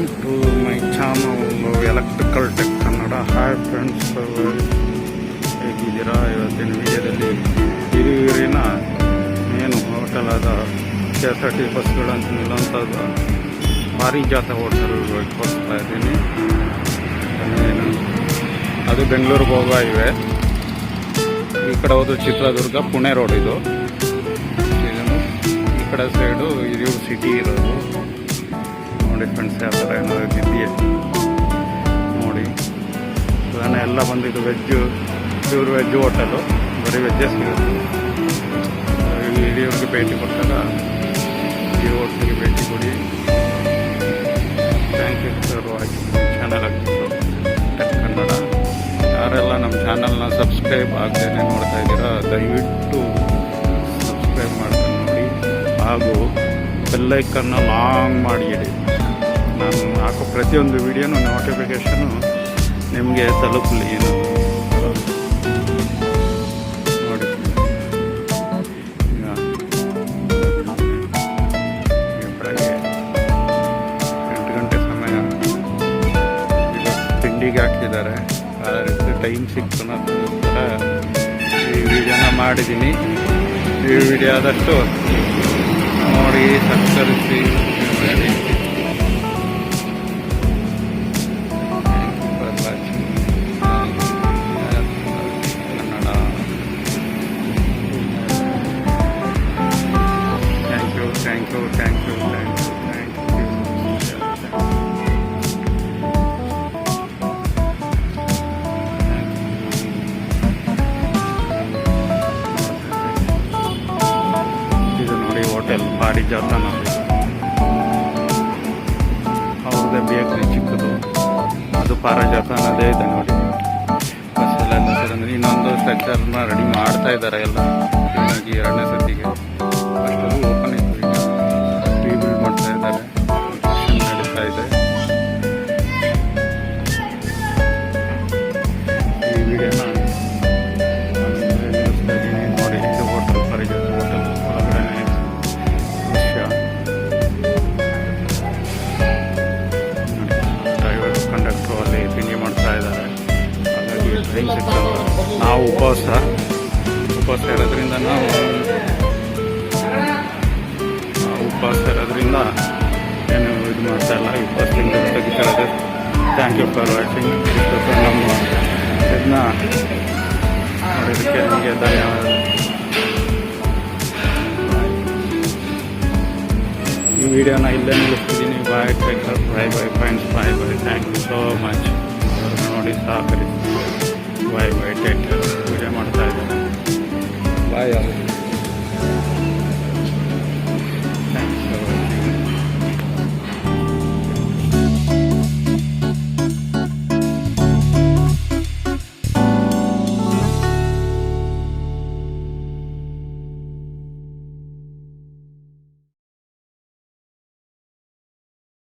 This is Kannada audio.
Welcome to my channel electrical tech Kannada. Hi friends, ಹೇಗಿದ್ದೀರಾ? ಇವತ್ತಿನ ವಿಡಿಯೋದಲ್ಲಿ ಹಿರಿಯೂರಿನ ಮೇನು ಹೋಟೆಲ್ ಆದ KSRTC ಬಸ್ಗಳಂತ ನಿಲ್ಲುವಂಥದ್ದು ಪಾರಿಜಾತ ಹೋಟೆಲ್ ತೋರಿಸ್ತಾ ಇದ್ದೀನಿ. ಅದು ಬೆಂಗಳೂರಿಗೆ ಹೋಗೋ ಇವೆ. ಈ ಕಡೆ ಹೋದ ಚಿತ್ರದುರ್ಗ ಪುಣೆ ರೋಡ್ ಇದು. ಈ ಕಡೆ ಸೈಡು ಹಿರಿಯೂರು ಸಿಟಿ ಇರೋದು. ನೋಡಿ ಫ್ರೆಂಡ್ಸ್, ಯಾವ ಥರ ಏನಾದ್ರು ಇದೆಯೇ ನೋಡಿ. ನಾನು ಎಲ್ಲ ಬಂದಿದ್ದು ವೆಜ್ಜು, ಪ್ಯೂರ್ ವೆಜ್ ಹೋಟೆಲು, ಬರೀ ವೆಜ್ಜೇ ಸಿಗುತ್ತೆ. ಹಿರಿಯೂರಿಗೆ ಭೇಟಿ ಕೊಟ್ಟಾಗ ಈ ಹೋಟ್ಲಿಗೆ ಭೇಟಿ ಕೊಡಿ. Thank you for watching channel ಆಗಿತ್ತು ಟೆಕ್ ಕನ್ನಡ. ಯಾರೆಲ್ಲ ನಮ್ಮ ಚಾನಲ್ನ ಸಬ್ಸ್ಕ್ರೈಬ್ ಆಗದೇನೆ ನೋಡ್ತಾ ಇದ್ದೀರಾ, ದಯವಿಟ್ಟು ಸಬ್ಸ್ಕ್ರೈಬ್ ಮಾಡ್ಕೊಂಡು ನೋಡಿ, ಹಾಗೂ ಬೆಲ್ಲೈಕನ್ನ ಲಾಂಗ್ ಮಾಡಿ ಇಡಿ. ನಾನು ಹಾಕೋ ಪ್ರತಿಯೊಂದು ವಿಡಿಯೋನು ನೋಟಿಫಿಕೇಷನು ನಿಮಗೆ ತಲುಪಲಿ. ನೋಡಿ, ಬೆಳಗ್ಗೆ 8 ಗಂಟೆ ಸಮಯ. ಇದು ತಿಂಡಿಗೆ ಹಾಕಿದ್ದಾರೆ. ಆ ರೀತಿ ಟೈಮ್ ಸಿಕ್ತು ಅನ್ನೋದಕ್ಕೋಸ್ಕರ ಈ ವಿಡಿಯೋನ ಮಾಡಿದ್ದೀನಿ. ಈ ವಿಡಿಯೋ ಆದಷ್ಟು ನೋಡಿ, ಸತ್ಕರಿಸಿ. Thank you. ಇದು ನೋಡಿ ಹೋಟೆಲ್ ಪಾರಿಜಾತ ನೋಡಿ. ಅವ್ರದ್ದೇ ಬೇಕ್ರಿ ಚಿಕ್ಕದು, ಅದು ಪಾರಿಜಾತ ಅನ್ನೋದೇ ಇದೆ ನೋಡಿ. ಬಸ್ಸೆಲ್ಲ ನಿಂತಿರಂದ್ರೆ ಇನ್ನೊಂದು ಸ್ಟ್ರಕ್ಚರ್ನ ರೆಡಿ ಮಾಡ್ತಾ ಇದ್ದಾರೆ ಎಲ್ಲ. ಹೀಗಾಗಿ 2ನೇ ಸತಿಗೆ ಅಷ್ಟೊಂದು ಓಪನ್ ಇತ್ತು. ಈಗ ರೀಬಿಲ್ಡ್ ಮಾಡ್ತಾ ಇದ್ದಾರೆ, ನಡೀತಾ ಇದೆ. ಈ ವಿಡಿಯೋನ ನಿಲ್ಲಿಸ್ತಾ ಇದ್ದೀನಿ. ನೋಡಿ, ಇದು ಹೋಟೆಲ್ ಪಾರಿಜಾತ ಹೋಟೆಲ್ ಒಳಗಡೆ ದೃಶ್ಯ. ಡ್ರೈವರ್ ಕಂಡಕ್ಟ್ರು ಅಲ್ಲಿ ತಿಂಡಿ ಮಾಡ್ತಾ ಇದ್ದಾರೆ. ಹಾಗಾಗಿ ಟ್ರೈನ್ ಸಿಗ್ತಲ್ಲ. ನಾವು ಉಪವಾಸ ಇರೋದ್ರಿಂದ ಏನು ಇದು ಮಾಡ್ತಾ ಇಲ್ಲ. ಉಪವಾಸದಿಂದ ತೆಗಿತಾ ಇರೋದು. Thank you for watching. ನಮ್ಮ ಇದನ್ನ ನೋಡೋದಕ್ಕೆ ನಿಮಗೆ ಧನ್ಯವಾದ. ಈ ವಿಡಿಯೋನ ಇಲ್ಲೇ ನಿಲ್ಲಿಸ್ತಿದ್ದೀನಿ. Bye take care, bye friends, bye. Thank you so much. ನೋಡಿ, ಸಹಕರಿಸಿ. By taker. ವಿಡಿಯೋ ಮಾಡ್ತಾ ಇದ್ದೀನಿ. ಬಾಯ್.